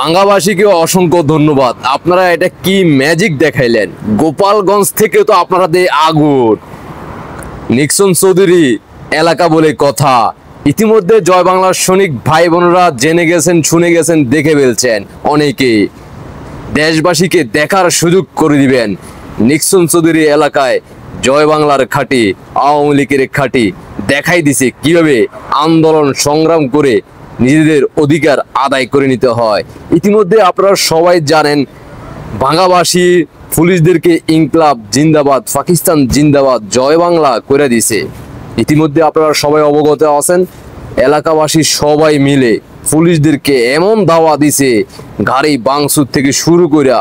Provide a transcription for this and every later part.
ভাঙ্গাবাসীকে অসংখ্য ধন্যবাদ। আপনারা এটা কি ম্যাজিক দেখাইলেন। গোপালগঞ্জ থেকে তো আপনারা আগুন নিক্সন চৌধুরী এলাকা বলে কথা। ইতিমধ্যে জয় বাংলার সৈনিক ভাই বোনরা জেনে গেছেন, শুনে গেছেন, দেখে ফেলছেন। অনেকে দেশবাসীকে দেখার সুযোগ করে দিবেন। নিক্সন চৌধুরী এলাকায় জয় বাংলার খাঁটি, আওয়ামী লীগের খাঁটি দেখাই দিছে কিভাবে আন্দোলন সংগ্রাম করে নিজেদের অধিকার আদায় করে নিতে হয়। ইতিমধ্যে আপনারা সবাই জানেন, ভাঙ্গাবাসী পুলিশদেরকে ইনকলাব জিন্দাবাদ, পাকিস্তান জিন্দাবাদ, জয় বাংলা করে দিছে। ইতিমধ্যে আপনারা সবাই অবগত আছেন। এলাকাবাসী সবাই মিলে পুলিশদেরকে এমন দাওয়া দিছে, গাড়ি ভাঙচুর থেকে শুরু করে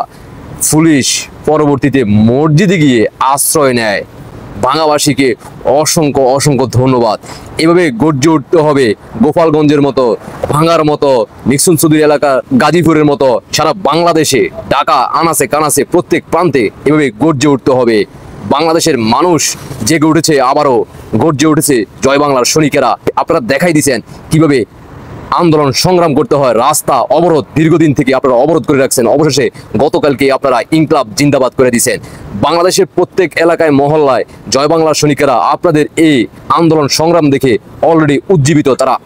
পুলিশ পরবর্তীতে মসজিদে গিয়ে আশ্রয় নেয়। ভাঙ্গাবাসীকে অসংখ্য অসংখ্য ধন্যবাদ। এভাবে গর্জে উঠতে হবে। গোপালগঞ্জের মতো, ভাঙ্গার মতো, নিক্সন চৌধুরী এলাকা, গাজীপুরের মতো সারা বাংলাদেশে, ঢাকা আনাচে কানাচে প্রত্যেক প্রান্তে এভাবে গর্জে উঠতে হবে। বাংলাদেশের মানুষ জেগে উঠেছে, আবারও গর্জে উঠেছে জয় বাংলার সৈনিকেরা। আপনারা দেখাই দিয়েছেন কিভাবে আন্দোলন সংগ্রাম করতে হয়। রাস্তা অবরোধ দীর্ঘদিন থেকে আপনারা অবরোধ করে রাখছেন, অবশেষে গতকালকে আপনারা ইনকলাব জিন্দাবাদ করে দিয়েছেন। বাংলাদেশের প্রত্যেক এলাকায় মহল্লায় জয় বাংলার সৈনিকেরা আপনাদের এই আন্দোলন সংগ্রাম দেখে অলরেডি উজ্জীবিত। তারা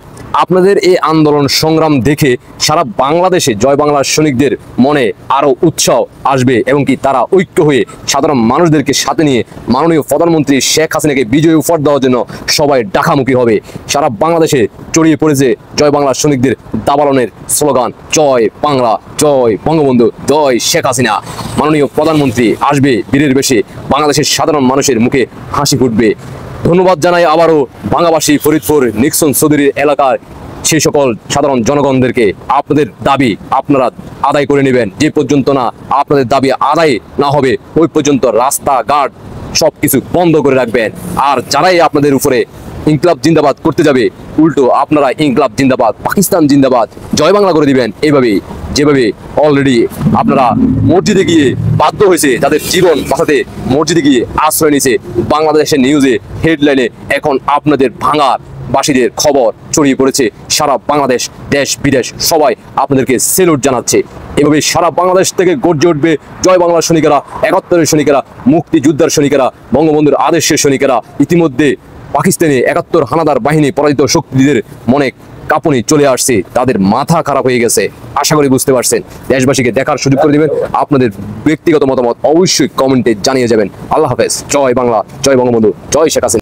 আপনাদের এই আন্দোলন সংগ্রাম দেখে সারা বাংলাদেশে জয় বাংলার সৈনিকদের মনে আরো উৎসাহ আসবে এবং কি তারা ঐক্য হয়ে সাধারণ মানুষদেরকে সাথে নিয়ে মাননীয় প্রধানমন্ত্রী শেখ হাসিনাকে বিজয়ী উপহার দেওয়ার জন্য সবাই ডাকামুখী হবে। সারা বাংলাদেশে ছড়িয়ে পড়েছে জয় বাংলার সৈনিকদের দাবালনের স্লোগান, জয় বাংলা, জয় বঙ্গবন্ধু, জয় শেখ হাসিনা। মাননীয় প্রধানমন্ত্রী আসবে বীরের বেশে, বাংলাদেশের সাধারণ মানুষের মুখে হাসি ফুটবে। ধন্যবাদ জানাই আবারও ভাঙ্গাবাসী, ফরিদপুর, নিক্সন চৌধুরী এলাকার সেই সকল সাধারণ জনগণদেরকে। আপনাদের দাবি আপনারা আদায় করে নেবেন। যে পর্যন্ত না আপনাদের দাবি আদায় না হবে ওই পর্যন্ত রাস্তাঘাট সবকিছু বন্ধ করে রাখবেন। আর যারাই আপনাদের উপরে ইনকলাব জিন্দাবাদ করতে যাবে, উল্টো আপনারা ইনকলাব জিন্দাবাদ, পাকিস্তান জিন্দাবাদ, জয় বাংলা করে দিবেন। এইভাবেই যেভাবে অলরেডি আপনারা মসজিদে গিয়ে বাধ্য হয়েছে, যাদের জীবন বাঁচাতে মসজিদে গিয়ে আশ্রয় নিয়েছে, বাংলাদেশের নিউজে হেডলাইনে এখন আপনাদের ভাঙার বাসীদের খবর ছড়িয়ে পড়েছে সারা বাংলাদেশ, দেশ বিদেশ সবাই আপনাদেরকে সেলুট জানাচ্ছে। এভাবে সারা বাংলাদেশ থেকে গর্জে উঠবে জয় বাংলার সৈনিকেরা, 71-এর সৈনিকেরা, মুক্তিযোদ্ধার সৈনিকেরা, বঙ্গবন্ধুর আদর্শের সৈনিকেরা। ইতিমধ্যে পাকিস্তানি 71 হানাদার বাহিনী পরাজিত শক্তিদের মনে কাঁপুনি চলে আসছে, তাদের মাথা খারাপ হয়ে গেছে। আশা করি বুঝতে পারছেন। দেশবাসীকে দেখার সুযোগ করে দিবেন। আপনাদের ব্যক্তিগত মতামত অবশ্যই কমেন্টে জানিয়ে যাবেন। আল্লাহ হাফেজ। জয় বাংলা, জয় বঙ্গবন্ধু, জয় শেখ হাসিনা।